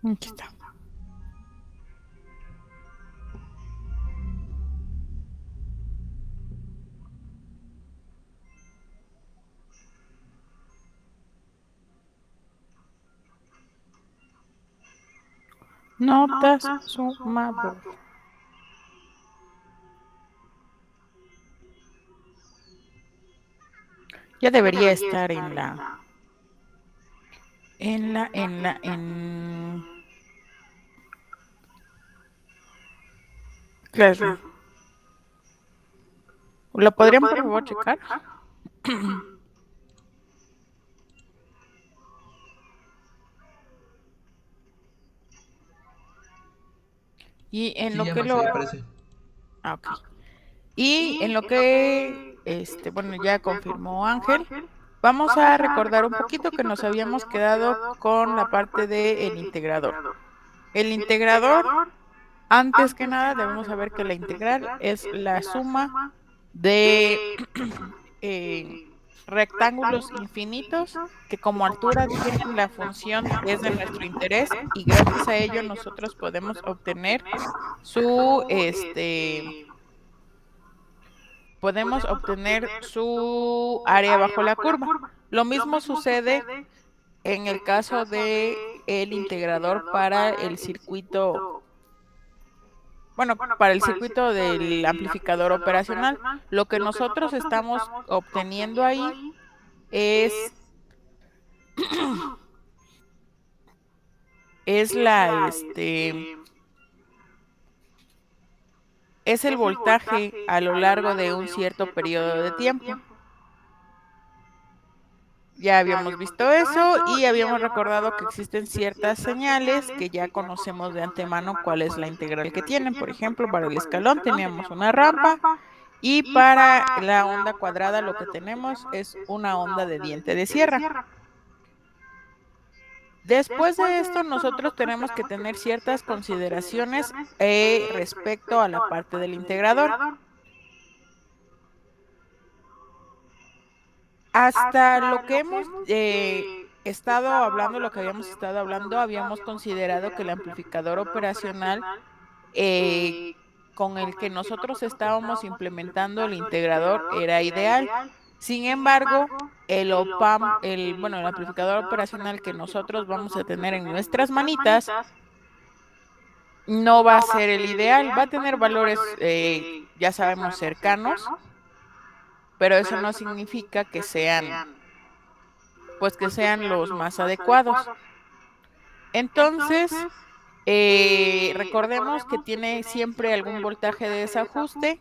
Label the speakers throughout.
Speaker 1: Aquí está. Notas sumadoras. Ya debería estar en Classroom. ¿Lo podrían por favor checar? Y en
Speaker 2: Sí,
Speaker 1: lo
Speaker 2: ya
Speaker 1: que
Speaker 2: Max,
Speaker 1: lo...
Speaker 2: ya aparece.
Speaker 1: Ok. Y en lo que, bueno, ya confirmó Ángel, vamos a recordar un poquito que nos habíamos quedado con la parte del integrador. El integrador, antes que nada, debemos saber que la integral es la suma de eh, rectángulos infinitos que como altura tienen la función que es de nuestro interés y gracias a ello nosotros su, este, podemos obtener su área bajo la curva. Lo mismo sucede en el caso de el integrador para el circuito, bueno, para el circuito del amplificador operacional. Lo que nosotros estamos obteniendo ahí es, es es el voltaje a lo largo de un cierto periodo de tiempo. Ya habíamos visto eso y habíamos recordado que existen ciertas señales que ya conocemos de antemano cuál es la integral que tienen. Por ejemplo, para el escalón teníamos una rampa y para la onda cuadrada lo que tenemos es una onda de diente de sierra. Después de esto, nosotros tenemos que tener ciertas consideraciones respecto a la parte del integrador. Hasta lo que hemos estado hablando, lo que habíamos estado hablando, habíamos considerado que el amplificador operacional eh, con el que nosotros estábamos implementando el integrador era ideal. Sin embargo, el OPAM, bueno, el amplificador operacional que nosotros vamos a tener en nuestras manitas no va a ser el ideal. Va a tener valores, ya sabemos, cercanos, pero eso no significa que sean, pues que sean los más adecuados. Entonces, recordemos que tiene siempre algún voltaje de desajuste,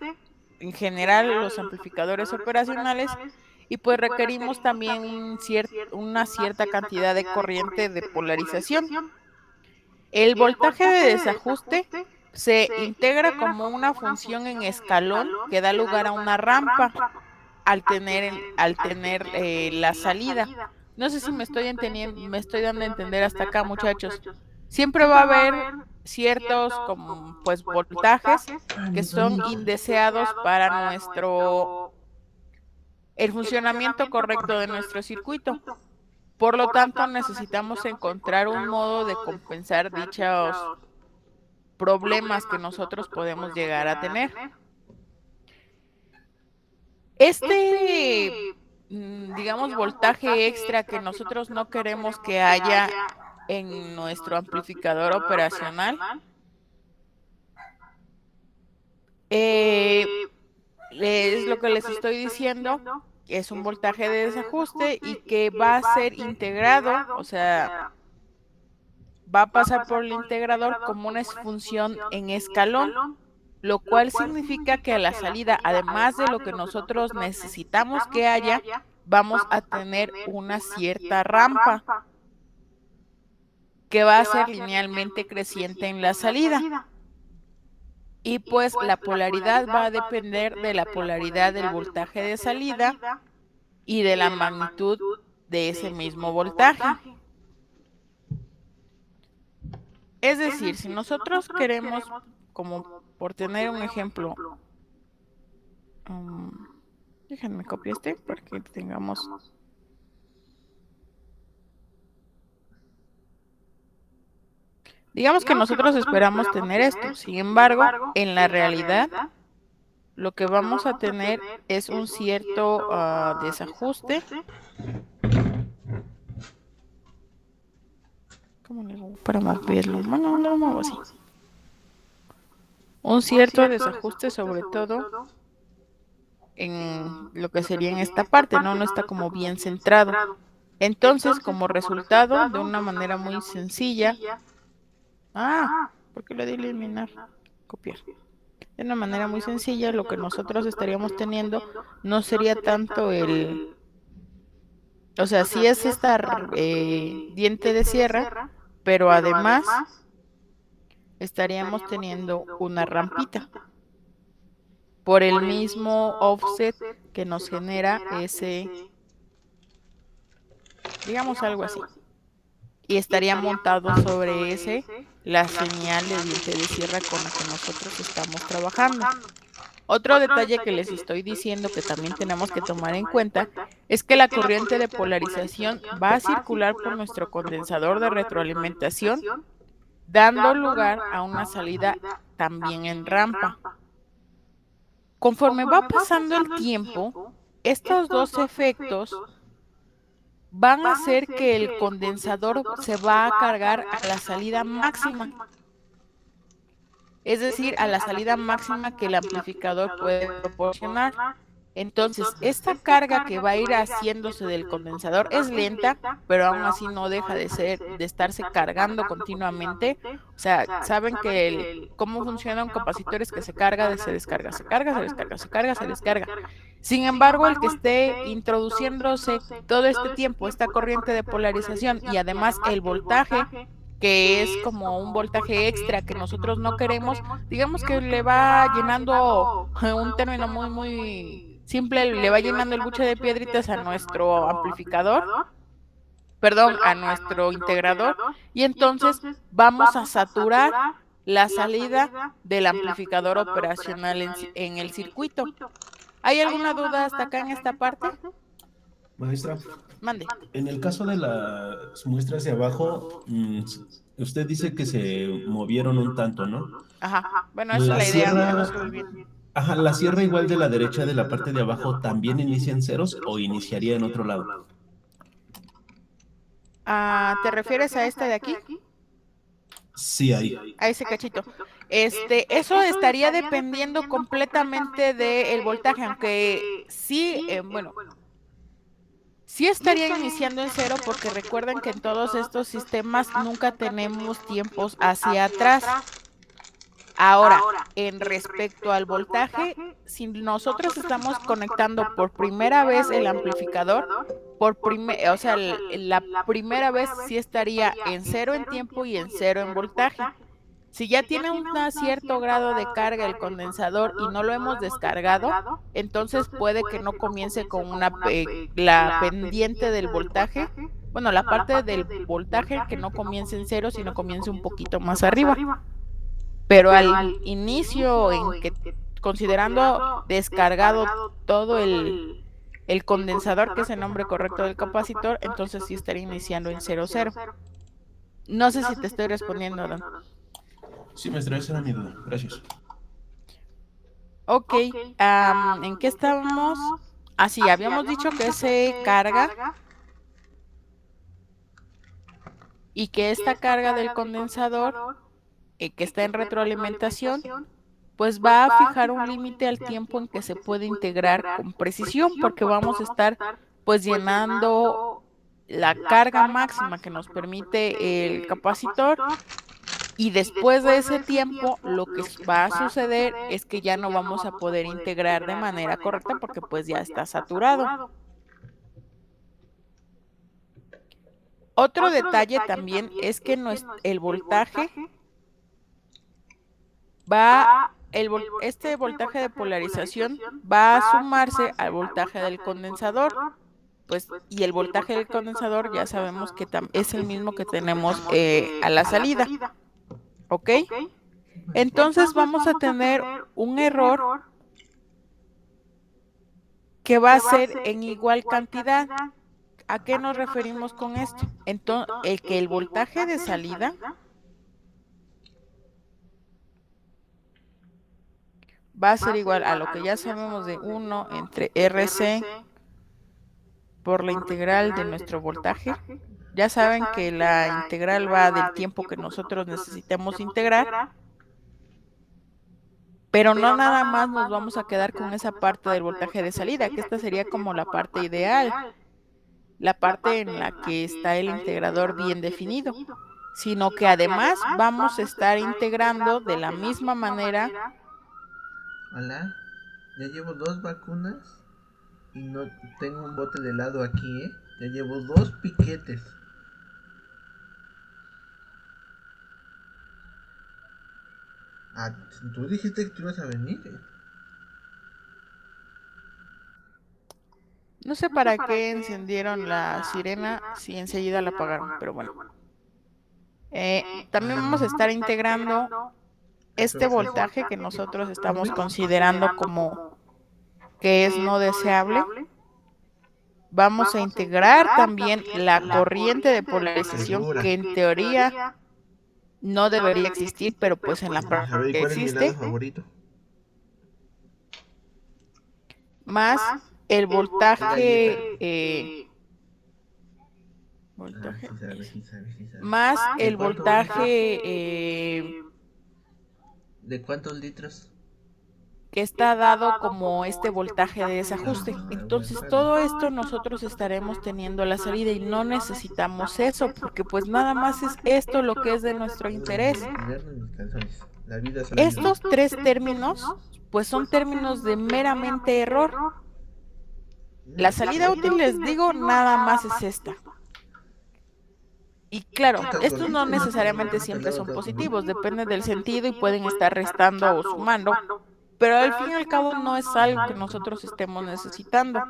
Speaker 1: en general los amplificadores operacionales, y pues requerimos también una cierta cantidad de corriente de polarización. El voltaje de desajuste se integra como una función en escalón que da lugar a una rampa al tener la salida. No sé si me estoy entendiendo, me estoy dando a entender hasta acá, muchachos. Siempre va a haber ciertos como pues voltajes
Speaker 2: Ah,
Speaker 1: que
Speaker 2: ni
Speaker 1: son
Speaker 2: sonido.
Speaker 1: indeseados para el funcionamiento correcto de nuestro circuito. Por lo tanto, necesitamos encontrar un modo de compensar dichos problemas que nosotros podemos llegar a tener. Este, digamos, voltaje extra que nosotros no queremos que haya en nuestro amplificador operacional, eh, es lo que les estoy diciendo, que es un voltaje de desajuste y que va a ser integrado, o sea, va a pasar por el integrador como una función en escalón, lo cual significa que a la salida, además de lo que nosotros necesitamos que haya, vamos a tener una cierta rampa que va a ser linealmente creciente en la salida. Y pues la polaridad va a depender de la polaridad del voltaje de salida y de la magnitud de ese mismo voltaje. Es decir, si nosotros queremos, como por tener un ejemplo, um, déjenme copiar este para que tengamos. Digamos que nosotros esperamos tener esto, sin embargo, en la realidad, lo que vamos a tener es un cierto desajuste. ¿Cómo le hago para moverlo? Bueno, lo muevo así. Un cierto desajuste, sobre todo en lo que sería en esta parte, ¿no? No está como bien centrado. Entonces, como resultado, de una manera muy sencilla, ah, ¿por qué le di eliminar? Copiar. De una manera muy sencilla, lo que nosotros estaríamos teniendo no sería tanto o sea, sí es esta diente de sierra, pero además estaríamos teniendo una rampita por el mismo offset que nos genera ese, digamos algo así. Y estaría montado sobre ese la señal de diente de sierra con la que nosotros estamos trabajando. Otro detalle que les estoy diciendo que también tenemos que tomar en cuenta es que la corriente de polarización va a circular por nuestro condensador de retroalimentación, dando lugar a una salida también en rampa. Conforme va pasando el tiempo, estos dos efectos van a hacer que el condensador se va a cargar a la salida máxima, es decir, a la salida máxima que el amplificador puede proporcionar. Entonces, esta carga que va a ir haciéndose del condensador es lenta, pero aún así no deja de ser, de estarse cargando continuamente. O sea, saben que cómo funciona un capacitor es que se carga, se descarga, se carga, se descarga, se carga, se descarga. Sin embargo, el que esté introduciéndose todo este tiempo esta corriente de polarización y además el voltaje, que es como un voltaje extra que nosotros no queremos, digamos que le va llenando un término muy simple, le va llenando el buche de piedritas a nuestro amplificador, perdón, a nuestro integrador, y entonces vamos a saturar la salida del amplificador operacional en el circuito. ¿Hay alguna duda hasta acá en esta parte?
Speaker 2: Maestra,
Speaker 1: Mande.
Speaker 2: en el caso de las muestras de abajo, usted dice que se movieron un tanto, ¿no?
Speaker 1: Ajá. Bueno, esa es
Speaker 2: La
Speaker 1: la idea, aunque no
Speaker 2: sierra,
Speaker 1: se ve bien.
Speaker 2: ajá, la sierra igual de la derecha de la parte de abajo, ¿también inicia en ceros o iniciaría en otro lado?
Speaker 1: ¿Te refieres a esta de aquí?
Speaker 2: Sí, ahí.
Speaker 1: A ese cachito. Eso estaría dependiendo completamente del voltaje, aunque sí, bueno, sí estaría iniciando en cero porque recuerden que en todos estos sistemas nunca tenemos tiempos hacia atrás. Ahora, en respecto al voltaje, si nosotros estamos conectando por primera vez el amplificador, o sea, la primera vez sí estaría en cero en tiempo y en cero en voltaje. Si ya tiene un cierto grado de carga el condensador y no lo hemos descargado, entonces puede que no comience con la pendiente del voltaje, bueno, la parte del voltaje que no comience en cero, sino comience un poquito más arriba. Pero al inicio en que, considerando descargado todo el condensador, que es el nombre correcto del capacitor, entonces sí estaría iniciando en cero cero. No sé si te estoy respondiendo, Adán.
Speaker 2: Sí, maestra, esa era mi duda. Gracias.
Speaker 1: Ok, ¿en qué estábamos? Así, habíamos dicho que se carga y que esta carga del condensador, que está en retroalimentación, pues va a fijar un límite al tiempo en que se puede integrar con precisión, porque vamos a estar pues llenando la carga máxima que nos permite el capacitor. Y después de ese tiempo, lo que va a suceder es que ya no vamos a poder integrar de manera correcta porque pues ya está saturado. Otro detalle también es que el voltaje va, este voltaje de polarización va a sumarse al voltaje del condensador, pues, y el voltaje del condensador ya sabemos que es el mismo que tenemos a la salida, ¿ok? Entonces vamos a tener un error que va a ser en igual cantidad. ¿A qué nos referimos con esto? Entonces, el que el voltaje de salida va a ser igual a lo que ya sabemos de 1 entre RC por la integral de nuestro voltaje. Ya saben que la integral va del tiempo que nosotros necesitemos integrar, pero no nada más nos vamos a quedar con esa parte del voltaje de salida, que esta sería como la parte ideal, la parte en la que está el integrador bien definido, sino que además vamos a estar integrando de la misma manera.
Speaker 3: Hola, ya llevo 2 vacunas y no tengo un bote de helado aquí, ¿eh? Ya llevo 2 piquetes. Ah, tú dijiste que tú ibas a venir, ¿eh?
Speaker 1: No sé para qué encendieron la sirena si enseguida la apagaron, pero bueno. También vamos a estar integrando este voltaje que nosotros estamos considerando como que es no deseable. Vamos a integrar también la corriente de polarización
Speaker 3: Segura.
Speaker 1: que en teoría no debería existir, pero pues en la
Speaker 3: A ver, ¿y
Speaker 1: práctica
Speaker 3: cuál es mi helado
Speaker 1: existe,
Speaker 3: favorito?
Speaker 1: más el voltaje,
Speaker 3: Galleta. Ah,
Speaker 1: voltaje,
Speaker 3: sí sabes, sí sabes, sí sabes.
Speaker 1: más
Speaker 3: ¿De
Speaker 1: el
Speaker 3: cuántos litros?
Speaker 1: voltaje
Speaker 3: ¿De cuántos litros?
Speaker 1: que está dado como este voltaje de desajuste.
Speaker 3: Ah, bueno,
Speaker 1: Entonces,
Speaker 3: está bien.
Speaker 1: todo esto nosotros estaremos teniendo a la salida y no necesitamos eso, porque pues nada más es esto lo que es de nuestro interés.
Speaker 3: Invierno en mis calzones. La vida es año
Speaker 1: Estos
Speaker 3: nuevo.
Speaker 1: tres términos, pues son términos de meramente error. La salida útil, les digo, nada más es esta. Y claro, estos no necesariamente siempre son positivos, depende del sentido y pueden estar restando o sumando, pero al fin y al cabo no es algo que nosotros estemos necesitando.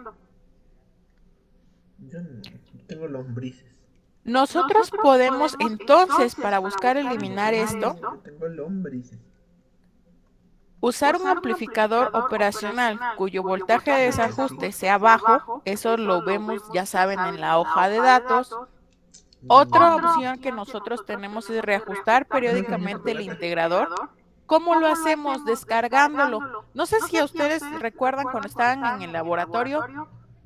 Speaker 3: Yo no tengo lombrices.
Speaker 1: Nosotros podemos entonces, para buscar eliminar esto,
Speaker 3: Yo tengo lombrices.
Speaker 1: usar un amplificador operacional cuyo voltaje de desajuste sea bajo, eso lo vemos, ya saben, en la hoja de datos. Otra opción que nosotros tenemos es reajustar periódicamente el integrador. ¿Cómo lo hacemos? Descargándolo. No sé si a ustedes recuerdan cuando estaban en el laboratorio,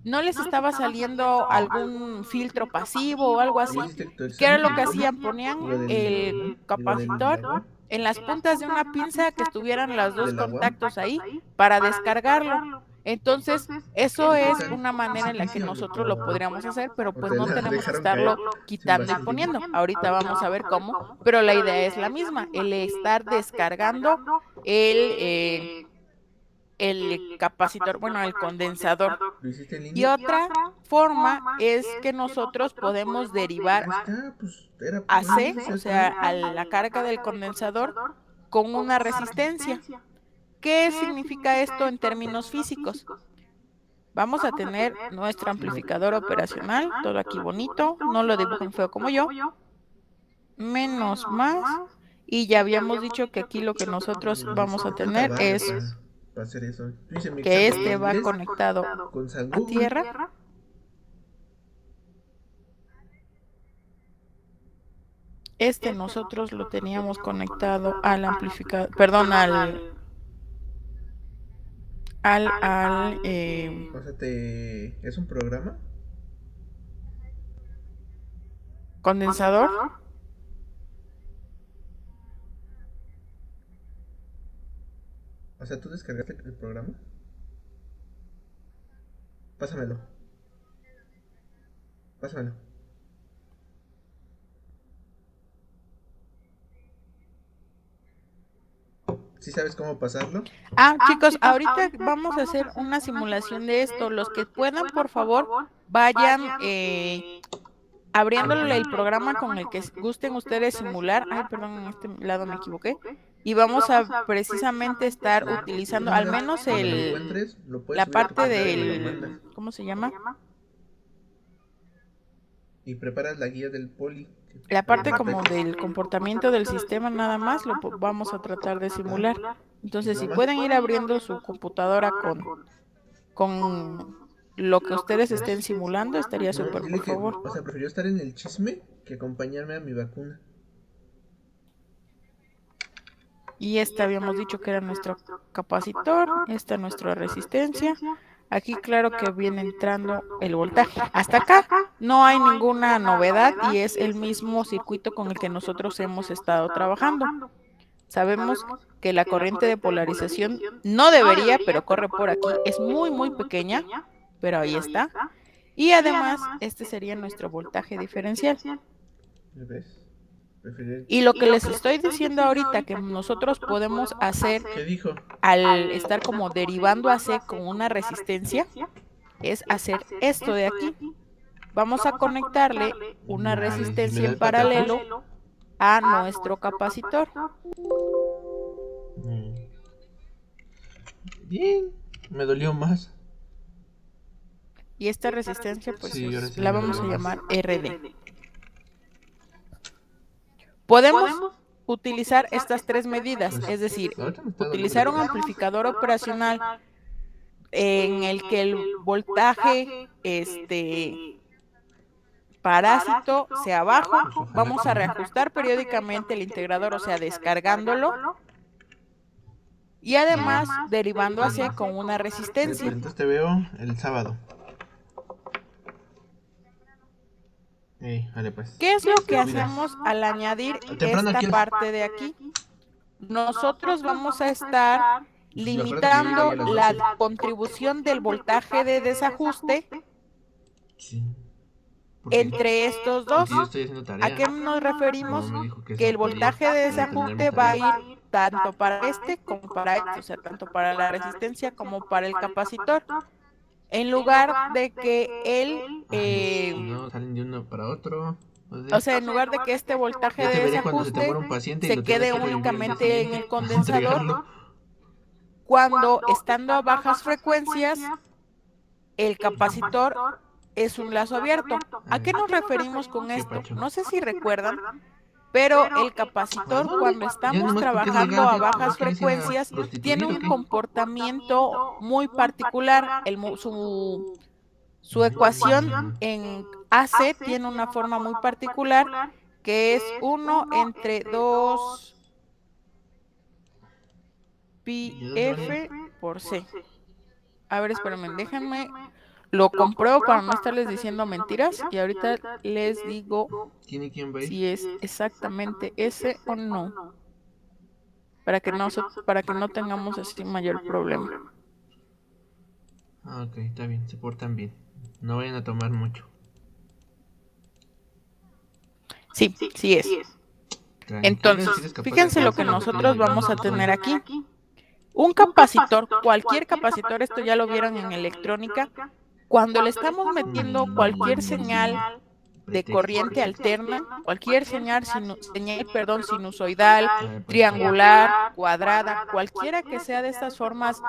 Speaker 1: no les estaba saliendo algún filtro pasivo o algo
Speaker 3: ¿Y
Speaker 1: así.
Speaker 3: hiciste tu
Speaker 1: ¿Y qué era
Speaker 3: examen?
Speaker 1: lo que hacían? Ponían el
Speaker 3: Digo, del
Speaker 1: capacitor
Speaker 3: agua.
Speaker 1: en las puntas de una pinza que estuvieran los dos
Speaker 3: ¿Del agua?
Speaker 1: contactos ahí para descargarlo. Entonces, eso
Speaker 3: ¿Y qué
Speaker 1: es
Speaker 3: tal?
Speaker 1: una manera en la que
Speaker 3: ¿Difícil
Speaker 1: nosotros lo podríamos hacer, pero
Speaker 3: o
Speaker 1: pues
Speaker 3: te
Speaker 1: no
Speaker 3: la
Speaker 1: tenemos que
Speaker 3: dejaron caer
Speaker 1: estarlo
Speaker 3: sin
Speaker 1: quitando y
Speaker 3: vaselina?
Speaker 1: poniendo. Ahorita vamos a ver cómo, pero la idea es la misma, el estar descargando el, el capacitor, bueno, el condensador.
Speaker 3: ¿Lo hiciste en
Speaker 1: Y
Speaker 3: línea?
Speaker 1: otra forma es que nosotros podemos
Speaker 3: Ahí
Speaker 1: derivar
Speaker 3: está, pues era
Speaker 1: a
Speaker 3: bueno,
Speaker 1: C,
Speaker 3: ese es
Speaker 1: o
Speaker 3: el
Speaker 1: sea,
Speaker 3: plan.
Speaker 1: a la carga del condensador con una resistencia. ¿Qué significa esto en términos físicos? Vamos a tener nuestro amplificador operacional, todo aquí bonito, no lo dibujen feo como yo, menos más, y ya habíamos dicho que aquí lo que nosotros vamos a
Speaker 3: Falta
Speaker 1: tener
Speaker 3: barrio
Speaker 1: es
Speaker 3: para hacer eso. Yo hice mi
Speaker 1: que
Speaker 3: examen de
Speaker 1: este va
Speaker 3: inglés
Speaker 1: conectado
Speaker 3: con San
Speaker 1: a
Speaker 3: Google.
Speaker 1: tierra. Este nosotros lo teníamos conectado al amplificador, perdón, al
Speaker 3: O sea, ¿es un programa?
Speaker 1: condensador.
Speaker 3: O sea, ¿tú descargaste el programa? Pásamelo, pásamelo. ¿Sí sabes cómo pasarlo?
Speaker 1: Ah, chicos, ahorita vamos a hacer una simulación de esto. Los que puedan, por favor, vayan abriéndole el programa con el que gusten ustedes simular. Ay, perdón, en este lado me equivoqué. Y vamos a precisamente estar
Speaker 3: Es
Speaker 1: utilizando al
Speaker 3: más,
Speaker 1: menos
Speaker 3: cuando lo encuentres, lo puedes
Speaker 1: la
Speaker 3: subir a tu
Speaker 1: parte
Speaker 3: celular y me lo mandas.
Speaker 1: del, ¿cómo se llama?
Speaker 3: Y preparas la guía del poli.
Speaker 1: La
Speaker 3: Para que
Speaker 1: parte
Speaker 3: me
Speaker 1: como
Speaker 3: peques.
Speaker 1: del comportamiento del sistema nada más vamos a tratar de
Speaker 3: ¿Va?
Speaker 1: simular.
Speaker 3: Pues
Speaker 1: Entonces, si
Speaker 3: nada más.
Speaker 1: pueden ir abriendo su computadora con lo que ustedes estén simulando, estaría
Speaker 3: No,
Speaker 1: súper, por
Speaker 3: dile que,
Speaker 1: favor.
Speaker 3: o sea, prefirió estar en el chisme que acompañarme a mi vacuna.
Speaker 1: Y esta habíamos dicho que era nuestro capacitor, esta nuestra resistencia. Aquí claro que viene entrando el voltaje. Hasta acá no hay ninguna novedad y es el mismo circuito con el que nosotros hemos estado trabajando. Sabemos que la corriente de polarización no debería, pero corre por aquí. Es muy, muy pequeña, pero ahí está. Y además, este sería nuestro voltaje diferencial.
Speaker 3: ¿Ves?
Speaker 1: Y lo que les estoy diciendo ahorita que nosotros podemos hacer
Speaker 3: ¿Qué dijo?
Speaker 1: al estar como derivando a C con una resistencia es hacer esto de aquí. Vamos a conectarle una resistencia en paralelo a nuestro capacitor.
Speaker 3: Bien, me dolió más.
Speaker 1: Y esta resistencia pues
Speaker 3: Sí, ahora sí
Speaker 1: la
Speaker 3: me
Speaker 1: vamos a
Speaker 3: dolió
Speaker 1: llamar
Speaker 3: más.
Speaker 1: RD. Podemos utilizar estas tres medidas,
Speaker 3: Pues,
Speaker 1: es decir,
Speaker 3: ahorita me está doliendo
Speaker 1: utilizar un
Speaker 3: más.
Speaker 1: amplificador operacional en el que el voltaje parásito sea bajo.
Speaker 3: Pues ojalá
Speaker 1: Vamos
Speaker 3: que
Speaker 1: a
Speaker 3: no.
Speaker 1: reajustar periódicamente el integrador, o sea, descargándolo. Y además derivando a C con una
Speaker 3: Vale, pues
Speaker 1: resistencia.
Speaker 3: entonces te veo el sábado. Vale pues.
Speaker 1: ¿Qué es lo que
Speaker 3: Te cuidas.
Speaker 1: hacemos al añadir
Speaker 3: Temprano
Speaker 1: esta
Speaker 3: aquí es.
Speaker 1: parte de aquí? Nosotros vamos a estar
Speaker 3: Pues acuérdate que yo llego ahí
Speaker 1: limitando
Speaker 3: a las
Speaker 1: la
Speaker 3: 12.
Speaker 1: contribución del voltaje de desajuste
Speaker 3: Sí. ¿Por qué?
Speaker 1: entre estos
Speaker 3: Porque yo
Speaker 1: dos.
Speaker 3: estoy haciendo
Speaker 1: ¿A
Speaker 3: tarea.
Speaker 1: qué nos
Speaker 3: No,
Speaker 1: referimos?
Speaker 3: me dijo que
Speaker 1: Que
Speaker 3: eso
Speaker 1: el voltaje de
Speaker 3: podía terminar mis
Speaker 1: desajuste va a
Speaker 3: tareas.
Speaker 1: ir tanto para este como para este, o sea, tanto para la resistencia como para el capacitor. En lugar de que
Speaker 3: Ay, no, salen de uno para otro.
Speaker 1: o sea, en lugar de que este voltaje
Speaker 3: Ya te
Speaker 1: de
Speaker 3: veré cuando se te
Speaker 1: desajuste
Speaker 3: muera un paciente y
Speaker 1: se
Speaker 3: lo tengas
Speaker 1: quede
Speaker 3: que revivir al día
Speaker 1: únicamente en
Speaker 3: siguiente
Speaker 1: el
Speaker 3: para
Speaker 1: condensador,
Speaker 3: entregarlo.
Speaker 1: cuando estando a bajas frecuencias, el capacitor es un lazo abierto. ¿A qué nos referimos con
Speaker 3: ¿Qué
Speaker 1: esto?
Speaker 3: pacho?
Speaker 1: No sé si recuerdan, pero el
Speaker 3: ¿Para
Speaker 1: capacitor
Speaker 3: dónde?
Speaker 1: cuando
Speaker 3: Ya
Speaker 1: estamos
Speaker 3: nomás porque es
Speaker 1: trabajando
Speaker 3: legal,
Speaker 1: a
Speaker 3: ya
Speaker 1: bajas
Speaker 3: quieres ir a
Speaker 1: frecuencias tiene
Speaker 3: prostituir o
Speaker 1: un
Speaker 3: qué?
Speaker 1: comportamiento muy particular. Su ecuación en AC tiene una forma muy particular que es 1 entre 2 pi
Speaker 3: ¿De dónde van a ir?
Speaker 1: f por C. A ver, espérenme, déjenme, lo compruebo para no estarles diciendo mentiras y ahorita les digo
Speaker 3: ¿Quién y quién va a ir?
Speaker 1: si es exactamente ese o no, para que no tengamos así mayor problema.
Speaker 3: Ah, ok, está bien, se portan bien. No vayan a tomar mucho.
Speaker 1: Sí, sí es.
Speaker 3: Tranquila,
Speaker 1: Entonces,
Speaker 3: si eres capaz de
Speaker 1: fíjense
Speaker 3: hacer
Speaker 1: lo
Speaker 3: eso,
Speaker 1: que
Speaker 3: no te estoy
Speaker 1: nosotros
Speaker 3: mandando
Speaker 1: vamos a
Speaker 3: tú
Speaker 1: tener
Speaker 3: sola.
Speaker 1: aquí. Un capacitor, cualquier capacitor, esto ya lo vieron en electrónica, cuando le estamos metiendo cualquier señal de
Speaker 3: Pretexto.
Speaker 1: corriente alterna, cualquier señal, sinusoidal,
Speaker 3: A ver, pues,
Speaker 1: triangular, cuadrada, cualquiera que sea de estas formas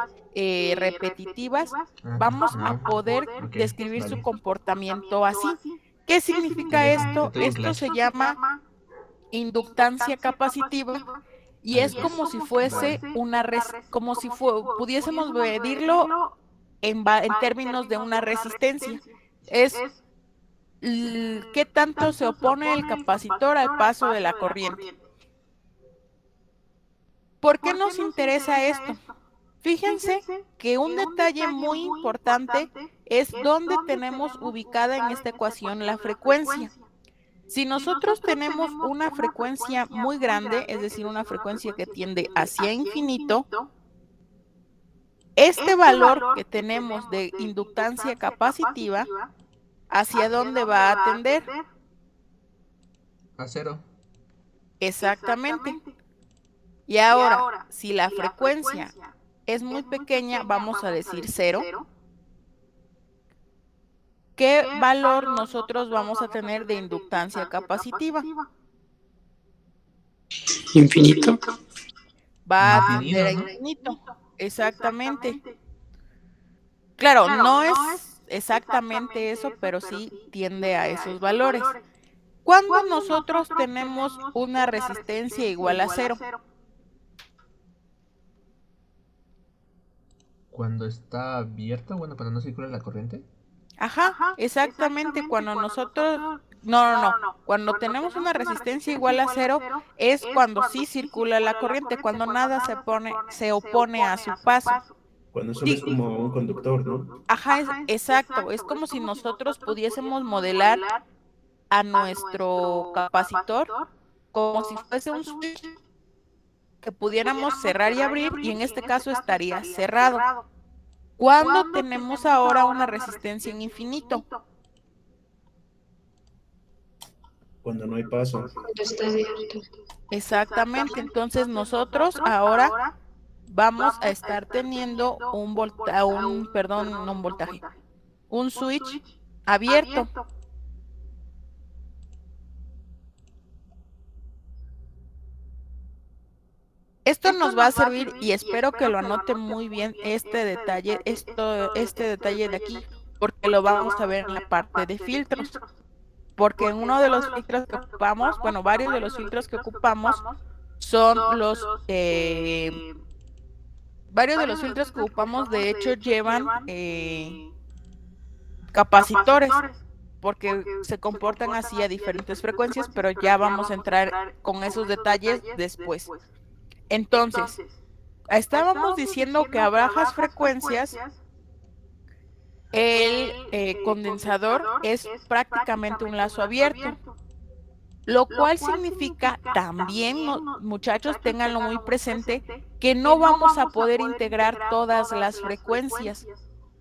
Speaker 1: repetitivas, vamos a
Speaker 3: no.
Speaker 1: poder
Speaker 3: Ok,
Speaker 1: describir su
Speaker 3: vale.
Speaker 1: comportamiento así. ¿Qué significa esto?
Speaker 3: Estoy en
Speaker 1: Esto se
Speaker 3: clase.
Speaker 1: llama inductancia capacitiva y
Speaker 3: Vale,
Speaker 1: es
Speaker 3: pues.
Speaker 1: como si fuese
Speaker 3: Vale.
Speaker 1: como si pudiésemos medirlo en términos de una resistencia. Es qué tanto se opone el capacitor al paso de la corriente. ¿Por qué nos interesa esto? Fíjense que un detalle muy importante es dónde tenemos ubicada en esta ecuación la frecuencia. Si nosotros tenemos una frecuencia muy grande, es decir, una frecuencia que tiende hacia infinito, este valor que tenemos de inductancia capacitiva, ¿hacia dónde va a tender?
Speaker 3: A cero.
Speaker 1: Exactamente. Y ahora, si la frecuencia es muy pequeña, vamos a decir cero, ¿qué valor nosotros vamos a tener de inductancia capacitiva?
Speaker 4: Infinito.
Speaker 1: Va a
Speaker 3: Infinito,
Speaker 1: tender a
Speaker 3: ¿no?
Speaker 1: infinito. Exactamente. Claro, no es exactamente eso, pero sí tiende a esos valores. Cuando nosotros tenemos una resistencia igual a cero,
Speaker 3: Cuando está abierta, bueno, cuando no circula la corriente.
Speaker 1: ajá, exactamente, cuando nosotros no. Cuando tenemos una resistencia igual a cero es cuando sí circula la corriente, cuando nada se opone a su paso.
Speaker 2: Cuando solo es
Speaker 1: Sí,
Speaker 2: como un conductor, ¿no?
Speaker 1: ajá, exacto. Es como si nosotros pudiésemos modelar a nuestro capacitor como si fuese un switch que pudiéramos cerrar y abrir, y en este caso estaría cerrado. ¿Cuándo tenemos ahora una resistencia en infinito?
Speaker 2: Cuando no hay paso.
Speaker 4: Cuando está abierto.
Speaker 1: Exactamente. Entonces nosotros ahora vamos a estar teniendo perdón, no un voltaje, un switch abierto. Esto nos va a servir y espero que lo anote muy bien este detalle, este detalle de aquí, porque lo vamos a ver en la parte de filtros. Porque en uno de los filtros que ocupamos, bueno, varios de los filtros que ocupamos son varios de los filtros que ocupamos, de hecho, llevan capacitores, porque se comportan así a diferentes frecuencias, pero ya vamos a entrar con esos detalles después. Entonces, estábamos diciendo que a bajas frecuencias el condensador es prácticamente un lazo abierto, lo cual significa también, muchachos, ténganlo muy presente, que no vamos a poder integrar todas las frecuencias,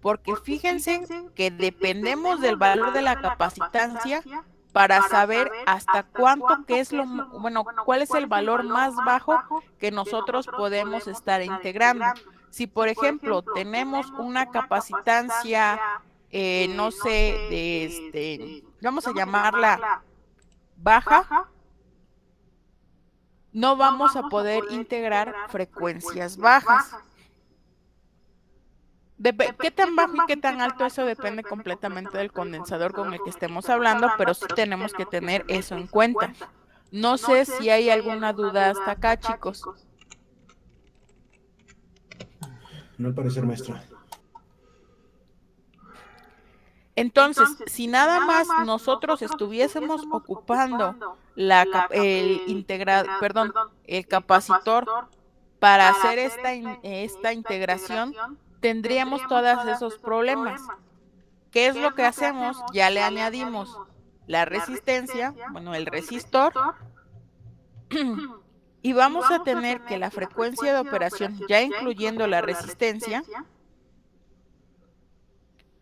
Speaker 1: porque fíjense que dependemos del valor de la capacitancia para saber hasta cuánto, bueno, cuál es el valor más bajo que nosotros podemos estar integrando. Si, por ejemplo, tenemos una capacitancia, no sé, vamos a llamarla baja, no vamos a poder integrar frecuencias bajas. ¿Qué tan bajo y qué tan alto? Eso depende completamente del condensador con el que estemos hablando, pero sí tenemos que tener eso en cuenta. No sé si hay alguna duda hasta acá, chicos.
Speaker 2: No al parecer, maestro.
Speaker 1: Entonces, si nada más nosotros estuviésemos ocupando el capacitor para hacer esta integración, tendríamos todos esos problemas. ¿Qué es lo que hacemos? Ya le añadimos la resistencia, bueno, el resistor, y vamos a tener que la frecuencia de operación, ya incluyendo la resistencia,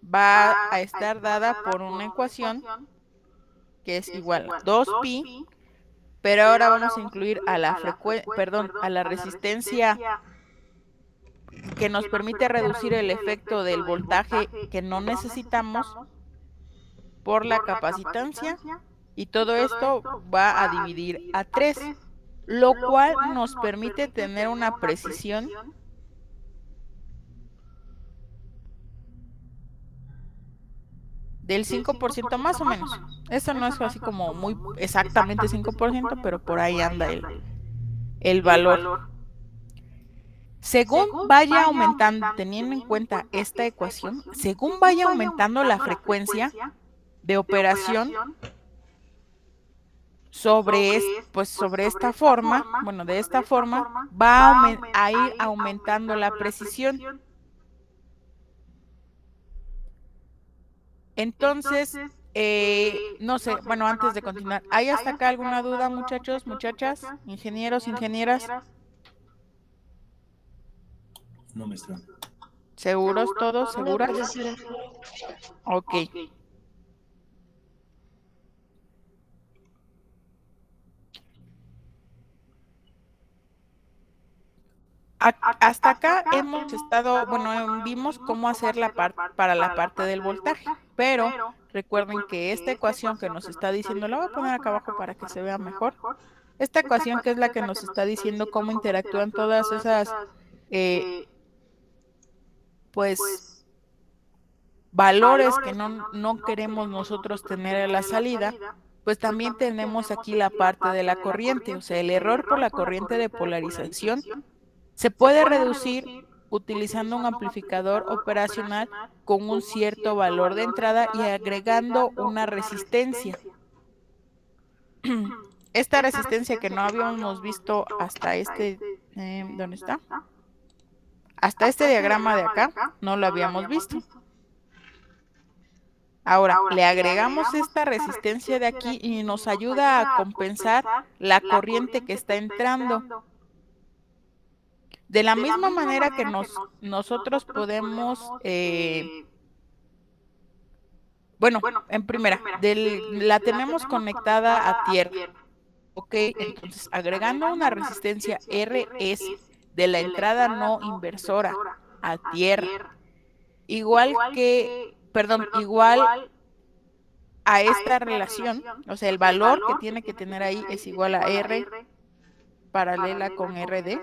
Speaker 1: va a estar dada por una ecuación que es igual a 2pi, pero ahora vamos a incluir a la resistencia que nos permite reducir el efecto del voltaje que no necesitamos por la capacitancia, y todo esto va a dividir a 3, lo cual nos permite tener una precisión del 5% más o menos. Eso no es así como muy exactamente 5%, pero por ahí anda el valor. Según vaya aumentando, teniendo en cuenta esta ecuación, según vaya aumentando la frecuencia de operación sobre esta forma, bueno, de esta forma, va a ir aumentando la precisión. Entonces, no sé, bueno, antes de continuar, ¿hay hasta acá alguna duda, muchachos, muchachas, ingenieros, ingenieras?
Speaker 2: No, maestro.
Speaker 1: ¿Seguros todos?
Speaker 4: No,
Speaker 1: ¿Seguras?
Speaker 4: profesora.
Speaker 1: Ok. Hasta acá hemos estado, bueno, vimos cómo hacer para la parte del voltaje, pero recuerden que esta ecuación que nos está diciendo, la voy a poner acá abajo para que se vea mejor. Esta ecuación que es la que nos está diciendo cómo interactúan todas esas, pues, valores que no queremos nosotros tener a la salida, pues también tenemos aquí la parte de la corriente, o sea, el error por la corriente de polarización se puede reducir utilizando un amplificador operacional con un cierto valor de entrada y agregando una resistencia. esta resistencia que no habíamos visto hasta ¿dónde está? Hasta este diagrama de acá, no lo habíamos visto. Ahora, le agregamos esta resistencia de aquí y nos ayuda a compensar la corriente que está entrando. De la misma manera que nosotros podemos, bueno, en primera, la tenemos conectada a tierra. Ok, entonces agregando una resistencia RS de la entrada no inversora a tierra, igual a esta relación, o sea, el valor que tiene que tener ahí es igual a R paralela con RD.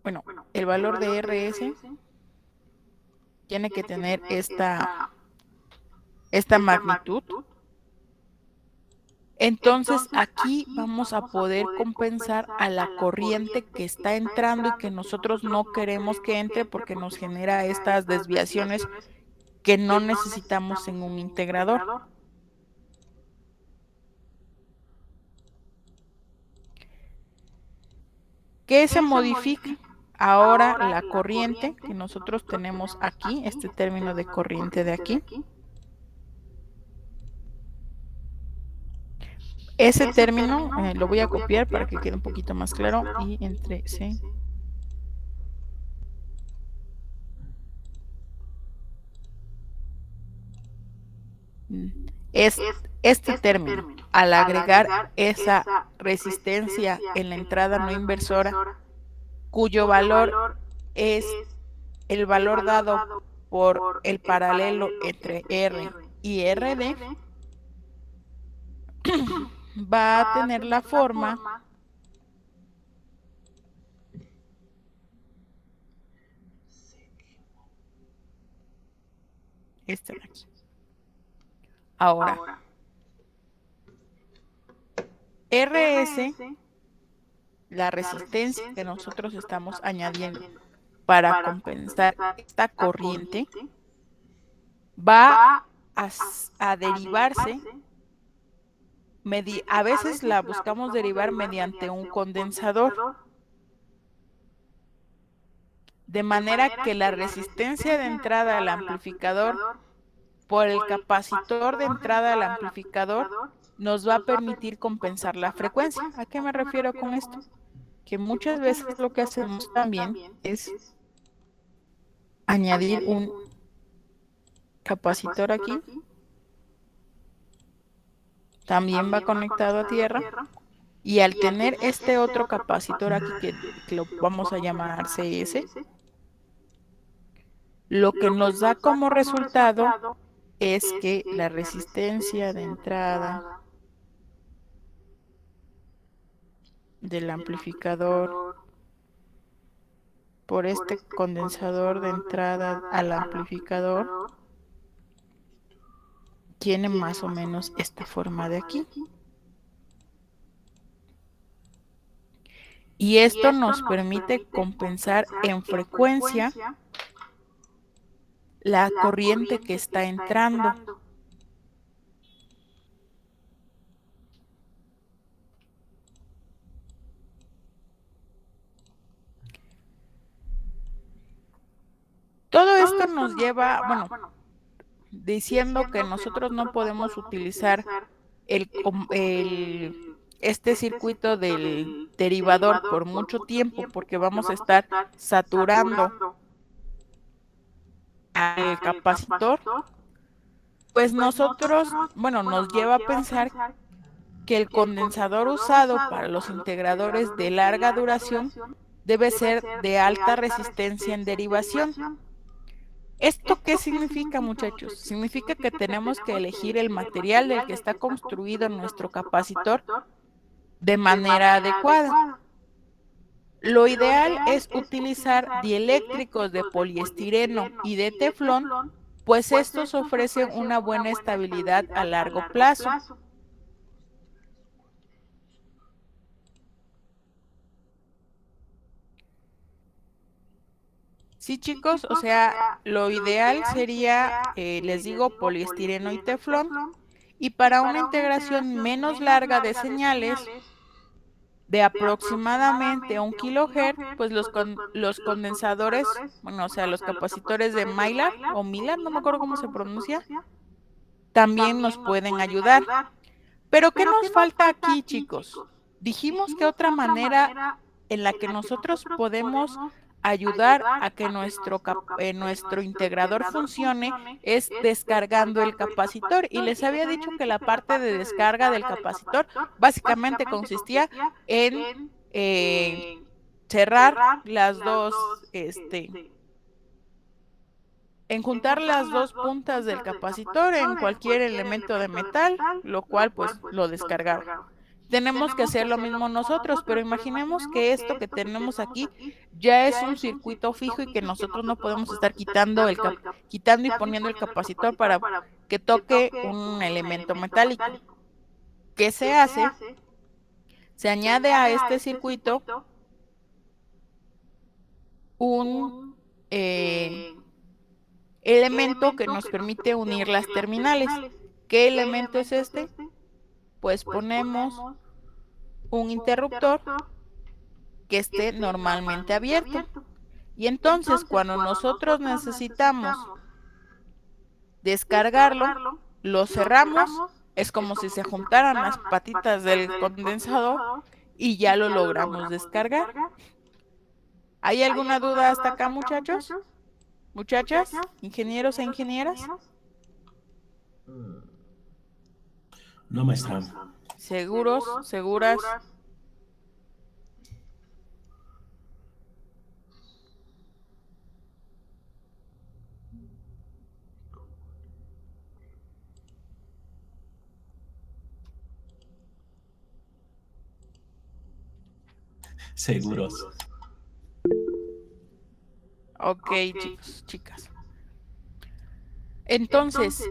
Speaker 1: Bueno, el valor de RS tiene que tener esta magnitud. Entonces aquí vamos a poder compensar a la corriente que está entrando y que nosotros no queremos que entre porque nos genera estas desviaciones que no necesitamos en un integrador. ¿Qué se modifica? Ahora la corriente que nosotros tenemos aquí, este término de corriente de aquí, ese término lo voy a copiar para que quede un poquito más claro y entre C. Es este término, al agregar esa resistencia en la entrada no inversora, cuyo valor es el valor dado por el paralelo entre R y RD, va a tener la forma esta de aquí. Ahora, RS, la resistencia que nosotros estamos añadiendo para compensar esta corriente, va a derivarse, a veces la buscamos derivar mediante un condensador, de manera que la resistencia de entrada al amplificador por el capacitor de entrada al amplificador nos va a permitir compensar la frecuencia. ¿A qué me refiero con esto? Que muchas veces lo que hacemos también es añadir un capacitor aquí, también va conectado a tierra, y al tener este otro capacitor aquí que lo vamos a llamar CS, lo que nos da como resultado es que la resistencia de entrada del amplificador por este condensador de entrada al amplificador tiene más o menos esta forma de aquí. Y esto nos permite compensar en frecuencia la corriente que está entrando. Todo esto nos lleva, bueno, diciendo que nosotros no podemos utilizar este circuito del derivador por mucho tiempo porque vamos a estar saturando al capacitor, pues nosotros, bueno, nos lleva a pensar que el condensador usado para los integradores de larga duración debe ser de alta resistencia en derivación. ¿Esto qué significa, muchachos? Significa que tenemos que elegir el material del que está construido nuestro capacitor de manera adecuada. Lo ideal es utilizar dieléctricos de poliestireno y de teflón, pues estos ofrecen una buena estabilidad a largo plazo. Sí, chicos, o sea, lo ideal sería, les digo, poliestireno y teflón. Y para una integración menos larga de señales, de aproximadamente 1 kHz, pues los condensadores, bueno, o sea, los capacitores de Mylar o Milar, no me acuerdo cómo se pronuncia, también nos pueden ayudar. Pero ¿qué nos falta aquí, chicos? Dijimos que otra manera en la que nosotros podemos ayudar a que nuestro integrador funcione es descargando el capacitor. Y les había dicho que la parte de descarga del capacitor básicamente consistía en cerrar las dos, en juntar las dos puntas del capacitor en cualquier elemento de metal, lo cual pues lo descargaba. Tenemos que hacer lo mismo nosotros, pero imaginemos que esto que tenemos aquí ya es un circuito fijo y que nosotros no podemos estar quitando y poniendo el capacitor para que toque un elemento metálico. ¿Qué se hace? Se añade a este circuito un eh, elemento que nos permite unir las terminales. ¿Qué elemento es este? Pues ponemos un interruptor que esté normalmente abierto. Y entonces cuando nosotros necesitamos descargarlo, lo cerramos, es como si se juntaran las patitas del condensador y ya lo logramos descargar. ¿Hay alguna duda hasta acá, muchachos? Muchachas, ingenieros e ingenieras.
Speaker 3: Mm,
Speaker 2: No, maestra.
Speaker 1: ¿Seguros? ¿Seguras?
Speaker 2: Seguros.
Speaker 1: Ok, chicos, chicas. Entonces,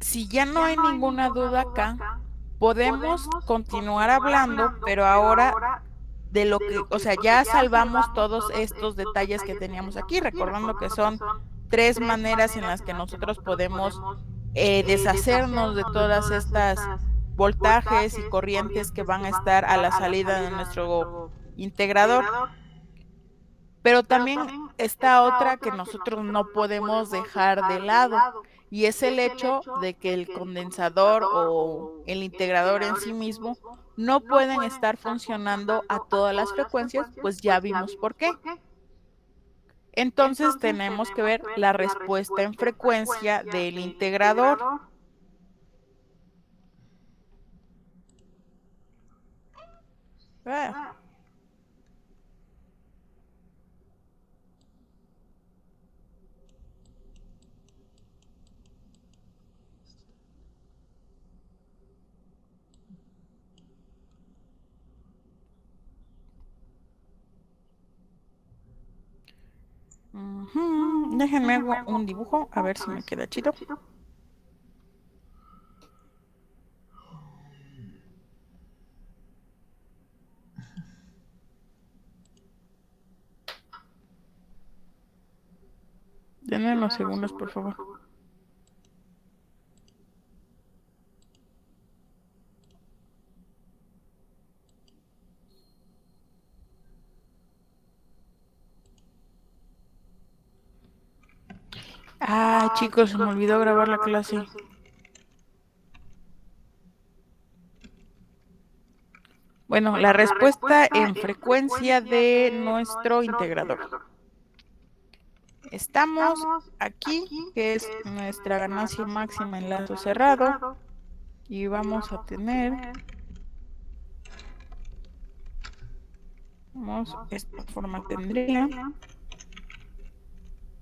Speaker 1: si ya no hay ninguna duda acá, podemos continuar hablando, pero ahora de lo que, o sea, ya salvamos todos estos detalles que teníamos aquí, recordando que son 3 maneras en las que nosotros podemos deshacernos de todas estas voltajes y corrientes que van a estar a la salida de nuestro integrador. Pero también está otra que nosotros no podemos dejar de lado, y es el hecho de que el condensador o el integrador en sí mismo no pueden estar funcionando a todas las frecuencias, pues ya vimos por qué. Entonces tenemos que ver la respuesta en frecuencia del integrador. Ah, Déjenme hago un dibujo a ver si me queda chido. Denme unos segundos, por favor. Ay, chicos, se me olvidó grabar la clase. Bueno, la respuesta en frecuencia de nuestro integrador. Estamos aquí, que es nuestra ganancia máxima en lazo cerrado, y vamos a tener, esta forma tendría,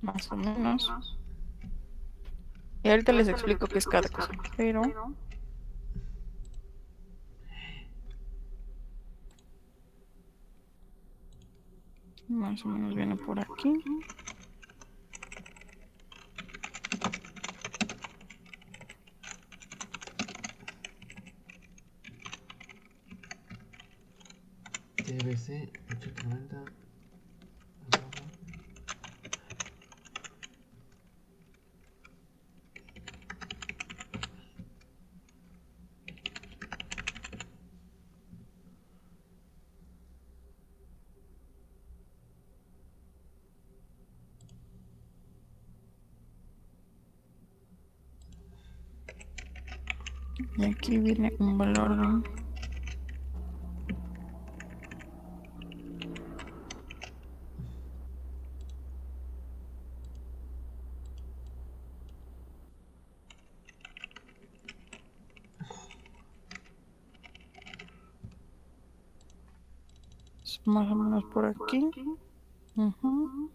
Speaker 1: más o menos. Y ahorita les explico qué es cada cosa, pero más o menos viene por aquí.
Speaker 3: TBC 890.
Speaker 1: Y aquí viene un valor de... Más o menos por aquí. Ujú.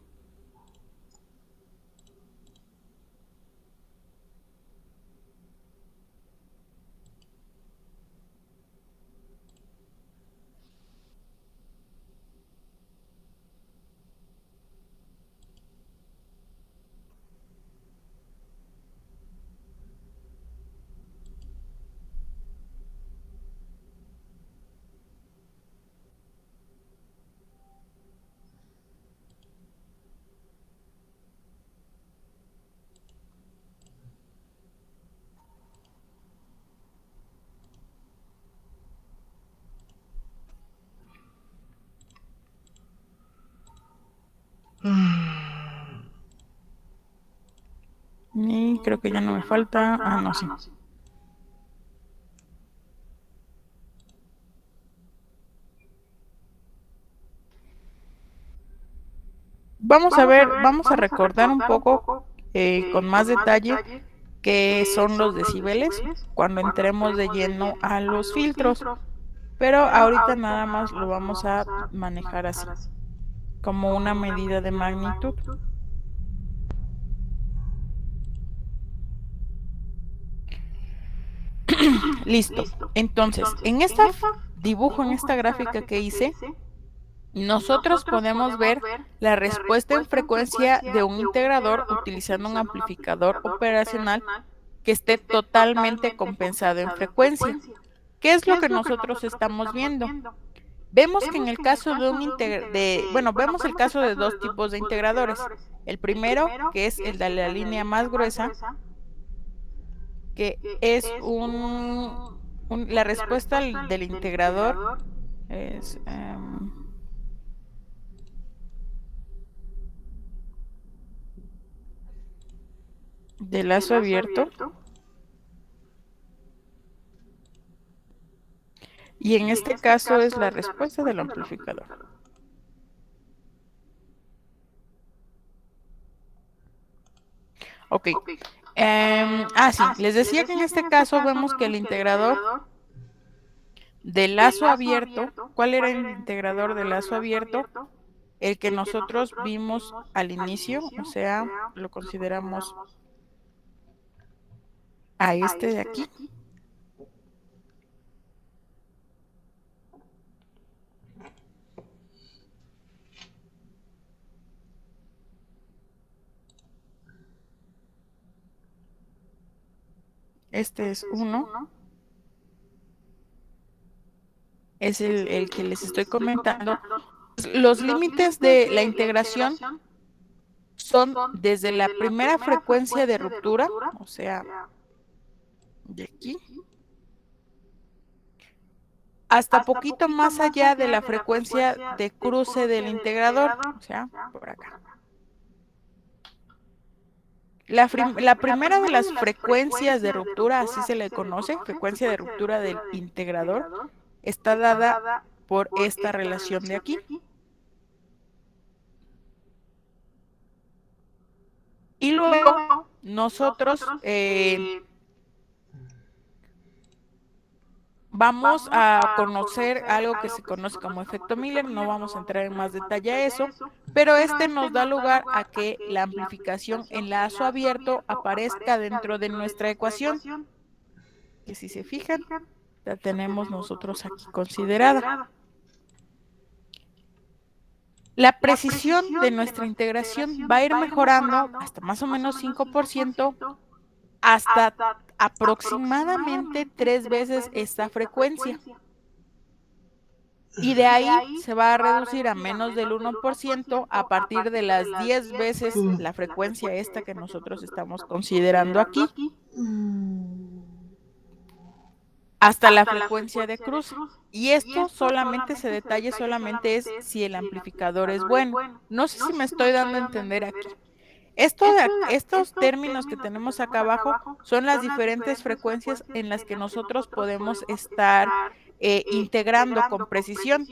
Speaker 1: Y creo que ya no me falta. Ah, no, sí. Vamos a recordar un poco con más detalle qué son los decibeles cuando entremos de lleno a los filtros. Pero ahorita nada más lo vamos a manejar así, como una medida de magnitud. Listo. Entonces, en este dibujo, en esta gráfica que hice, nosotros podemos ver la respuesta en frecuencia de un integrador utilizando un amplificador operacional que esté totalmente compensado en frecuencia. ¿Qué es lo que nosotros estamos viendo? Vemos que en el caso de vemos el caso de dos tipos de integradores. El primero, que es el de la línea más gruesa, que es la respuesta del integrador es de lazo abierto. Y en este caso es la respuesta del amplificador. Ok. Sí, les decía que en este caso vemos que el integrador de lazo abierto, ¿cuál era el integrador de lazo abierto? El que nosotros vimos al inicio, o sea, lo consideramos a este de aquí. Este es uno. Es el que les estoy comentando. Los límites de la integración son desde la primera frecuencia de ruptura, o sea, de aquí, hasta poquito más allá de la frecuencia de cruce del integrador, o sea, por acá. La primera de las frecuencias de ruptura, así se le conoce, frecuencia de ruptura del integrador, está dada por esta relación de aquí. Y luego nosotros vamos a conocer algo que se conoce como efecto Miller, no vamos a entrar en más detalle a eso, pero este nos da lugar a que la amplificación en lazo abierto aparezca dentro de nuestra ecuación, que si se fijan, la tenemos nosotros aquí considerada. La precisión de nuestra integración va a ir mejorando hasta más o menos 5%, hasta aproximadamente 3 veces esta frecuencia. Y de ahí se va a reducir a menos del 1% a partir de las 10 veces la frecuencia esta que nosotros estamos considerando aquí, hasta la frecuencia de cruce. Y esto solamente solamente es si el amplificador es bueno. No sé si me estoy dando a entender aquí. Estos términos que tenemos acá abajo son las diferentes frecuencias en las que nosotros podemos estar integrando con precisión.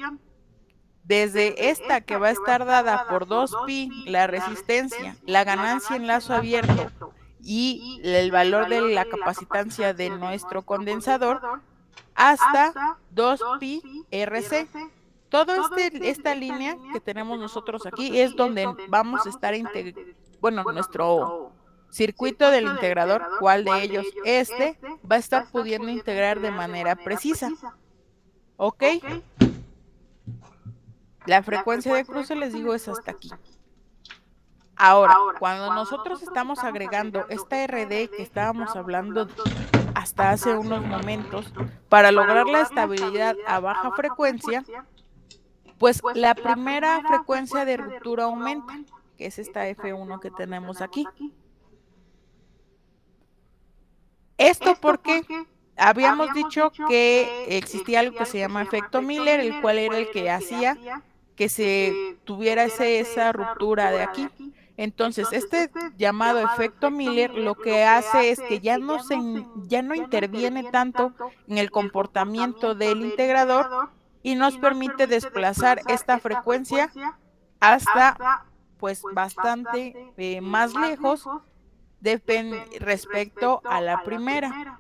Speaker 1: Desde esta que va a estar dada por 2pi, la resistencia, la ganancia en lazo abierto y el valor de la capacitancia de nuestro condensador, hasta 2pi RC. Toda esta línea que tenemos nosotros aquí es donde vamos a estar bueno, nuestro circuito del integrador, ¿cuál de ellos? Este va a estar pudiendo integrar de manera precisa. ¿Ok? La frecuencia de cruce, les digo, es hasta aquí. Ahora, cuando nosotros estamos agregando esta RD que estábamos hablando hasta hace unos momentos, para lograr la estabilidad a baja frecuencia, pues la primera frecuencia de ruptura aumenta, que es esta F1 que tenemos aquí. ¿Esto porque habíamos dicho que existía algo que se llama efecto Miller, el cual era el que hacía que se tuviera esa ruptura de aquí? Entonces, este llamado efecto Miller lo que hace es que ya no interviene tanto en el comportamiento del integrador y nos permite desplazar esta frecuencia hasta pues bastante más lejos respecto a la primera.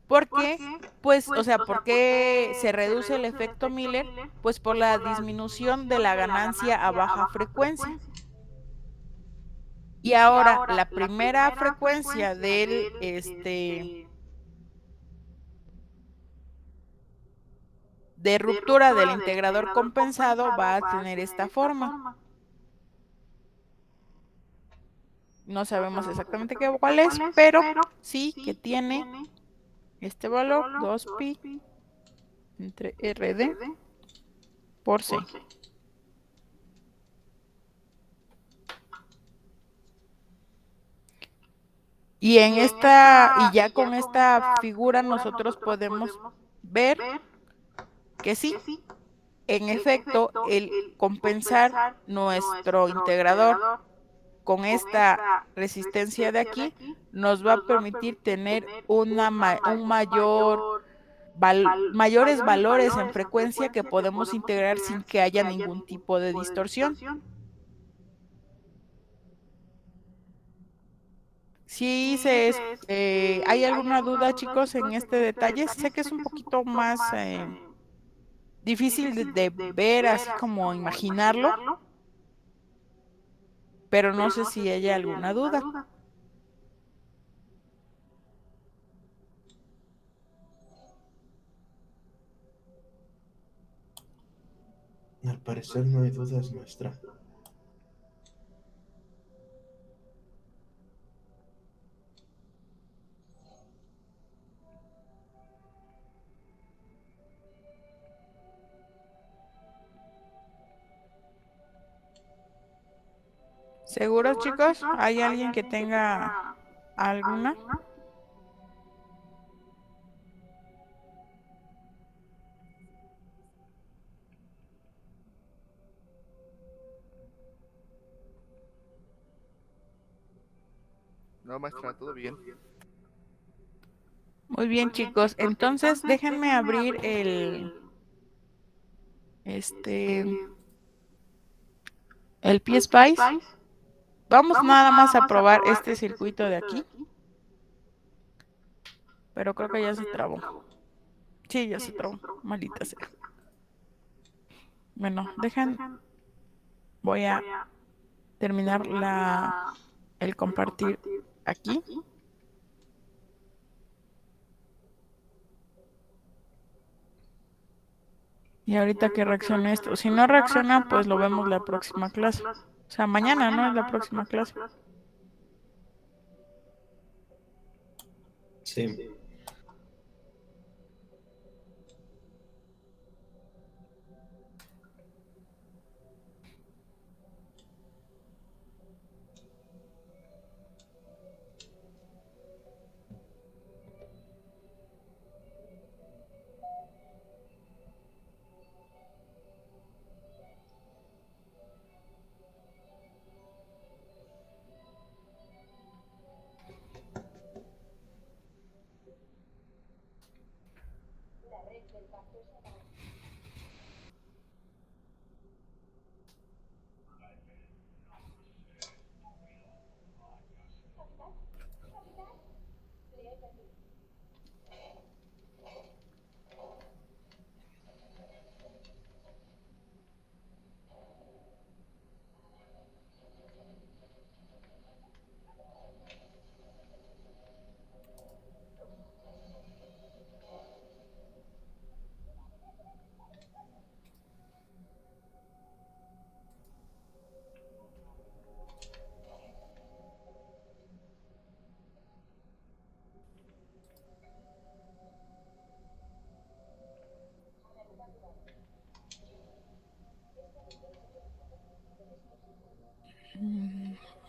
Speaker 1: ¿Por qué? Pues, o sea, ¿por qué se reduce el efecto Miller? Pues por la disminución de la ganancia a baja frecuencia. Y ahora, la primera frecuencia del, de ruptura del integrador compensado va a tener esta forma. No sabemos exactamente cuál es, pero sí que tiene este valor, 2pi entre RD por C. Y ya con esta figura nosotros podemos ver que sí, en efecto, el compensar nuestro integrador con esta resistencia de aquí nos va a permitir tener mayores valores en frecuencia que podemos integrar sin que haya ningún tipo de distorsión. Sí, ¿hay alguna duda, chicos, en este detalle? Sé que es un poquito más difícil de ver, así como imaginarlo, pero no sé si hay alguna duda.
Speaker 2: Al parecer no hay dudas, maestra.
Speaker 1: ¿Seguros, chicos? ¿Hay alguien que tenga alguna?
Speaker 4: No, maestra, todo bien.
Speaker 1: Muy bien, chicos. Entonces, déjenme abrir este, el PSpice. Vamos nada más a probar este circuito de aquí. Pero creo que ya se trabó. Sí, ya se trabó. Maldita sea. Bueno, voy a terminar el compartir aquí. Y ahorita que reaccione esto. Si no reacciona, pues lo vemos la próxima clase. O sea, mañana, ¿no? Es la próxima clase.
Speaker 2: Sí.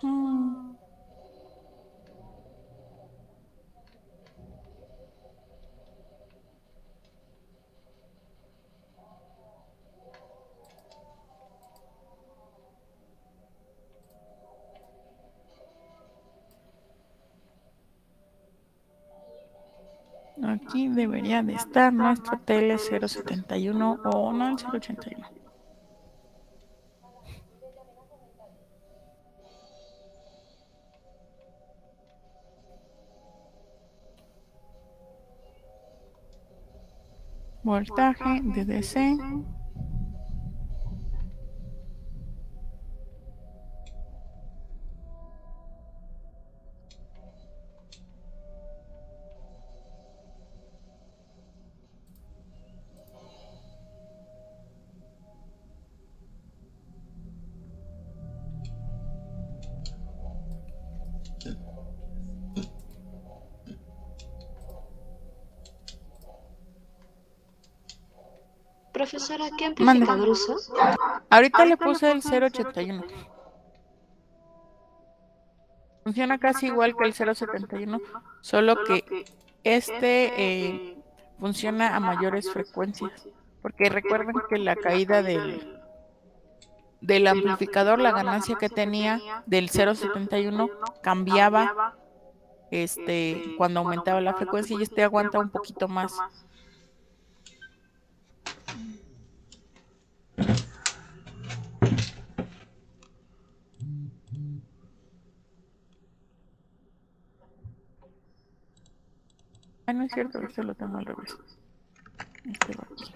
Speaker 1: Mm. Aquí debería de estar nuestro TL071 o no el 081. Voltaje de DC.
Speaker 4: Profesora, ¿qué
Speaker 1: Mande.
Speaker 4: amplificador usó?
Speaker 1: Ahorita le puse el 081. Funciona casi igual que el 071, solo que funciona a mayores frecuencias. Porque recuerden que la caída del amplificador, la ganancia que tenía del 071 cambiaba cuando aumentaba la frecuencia y este aguanta un poquito más. Ah, no es cierto, esto lo tengo al revés. Este va aquí.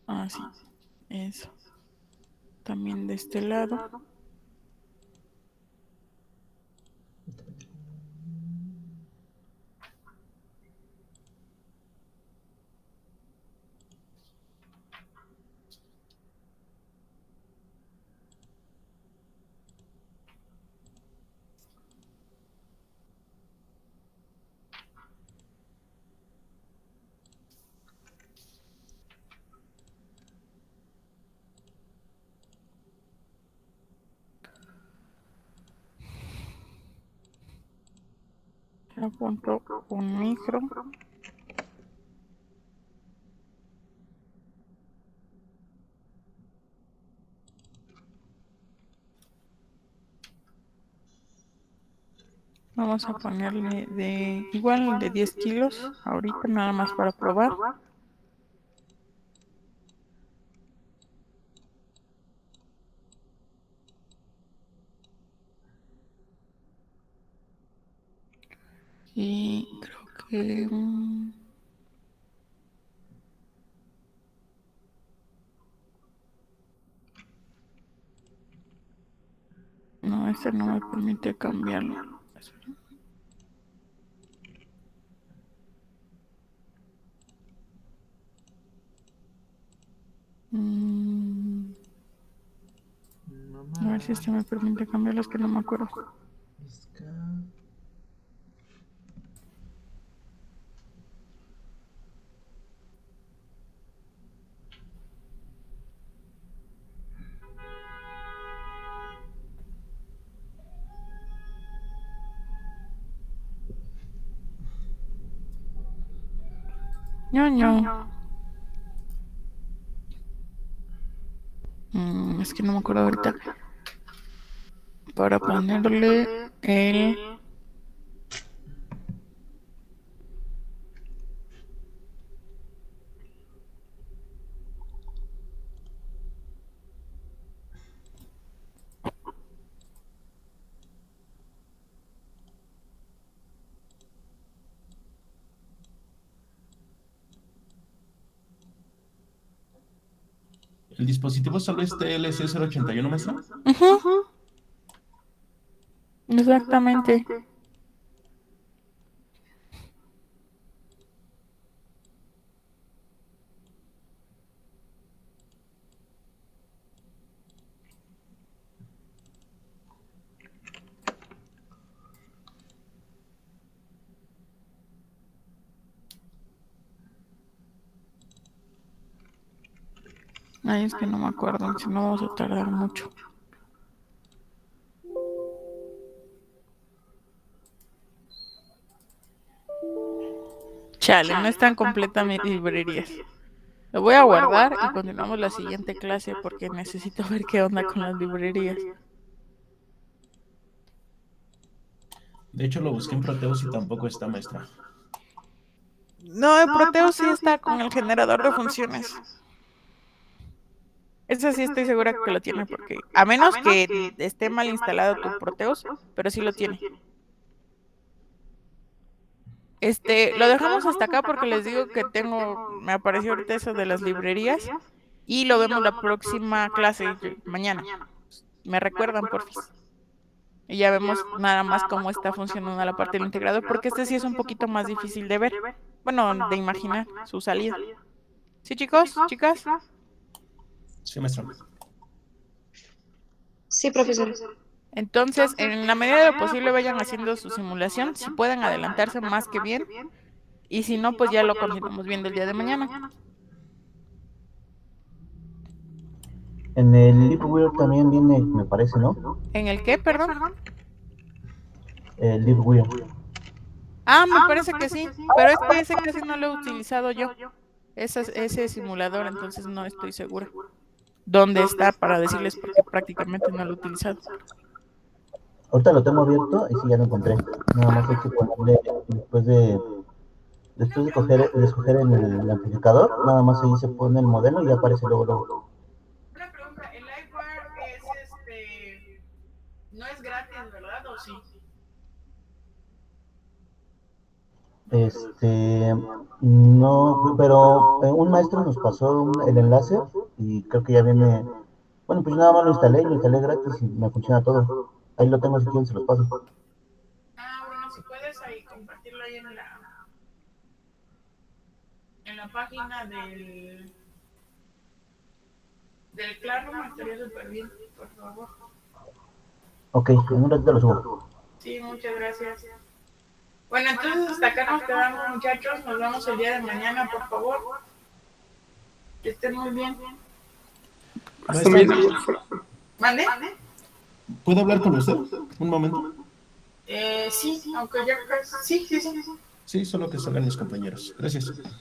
Speaker 1: Ah, sí, eso. También de este lado. Apunto un micro. Vamos a ponerle de igual de 10 kilos ahorita nada más para probar. Y creo que no, este no me permite cambiarlo. Mm, a ver si este me permite cambiarlo, es que no me acuerdo. Ñoño. Es que no me acuerdo ahorita. Para ponerle el...
Speaker 2: ¿El dispositivo solo es TLC 081, maestra?
Speaker 1: Ujú, exactamente. Ay, es que no me acuerdo, si no vamos a tardar mucho. Chale, no están completas mis librerías. Lo voy a guardar y continuamos la siguiente clase porque necesito ver qué onda con las librerías.
Speaker 2: De hecho, lo busqué en Proteus y tampoco está, maestra.
Speaker 1: No, en Proteus sí está con el generador de funciones. Ese sí estoy segura que lo tiene porque, a menos que esté mal instalado tu Proteus, pero sí lo tiene. Lo dejamos hasta acá porque les digo que me apareció ahorita eso de las librerías y lo vemos la próxima clase mañana. Me recuerdan, porfis. Y ya vemos nada más cómo está funcionando la parte del integrador, porque este sí es un poquito más difícil de ver. Bueno, de imaginar su salida. ¿Sí, chicos? ¿Chicas?
Speaker 2: Sí, maestra.
Speaker 4: Sí, profesor.
Speaker 1: Entonces, en la medida de lo posible vayan haciendo su simulación, si pueden adelantarse más que bien, y si no, pues ya lo continuamos viendo el día de mañana.
Speaker 5: En el LibWire también viene, me parece, ¿no?
Speaker 1: ¿En el qué, perdón?
Speaker 5: El LibWire.
Speaker 1: Ah, me parece que sí, pero es que ese casi no lo he utilizado yo, ese simulador, entonces no estoy segura dónde está para decirles porque prácticamente no lo he utilizado.
Speaker 5: Ahorita lo tengo abierto y sí, ya lo encontré. Nada más hay que ponerle, después de escoger el amplificador, nada más ahí se pone el modelo y ya aparece luego.
Speaker 1: Una pregunta, ¿el Livewire no es gratis, verdad? ¿O sí?
Speaker 5: No, pero un maestro nos pasó el enlace y creo que ya viene. Bueno, pues nada más lo instalé gratis y me funciona todo. Ahí lo tengo si quieren, se los paso.
Speaker 1: Ah, bueno, si puedes ahí compartirlo ahí en la página del Classroom, estaría súper bien, por favor.
Speaker 5: Ok, en un ratito lo subo.
Speaker 1: Sí, muchas gracias. Bueno, entonces hasta acá nos quedamos, muchachos. Nos vemos el día de mañana, por favor. Que estén muy bien.
Speaker 2: Maestra,
Speaker 1: ¿Mande?
Speaker 2: ¿puedo hablar con usted un momento?
Speaker 1: Sí, aunque ya casi... Sí.
Speaker 2: Sí, solo que salgan mis compañeros. Gracias.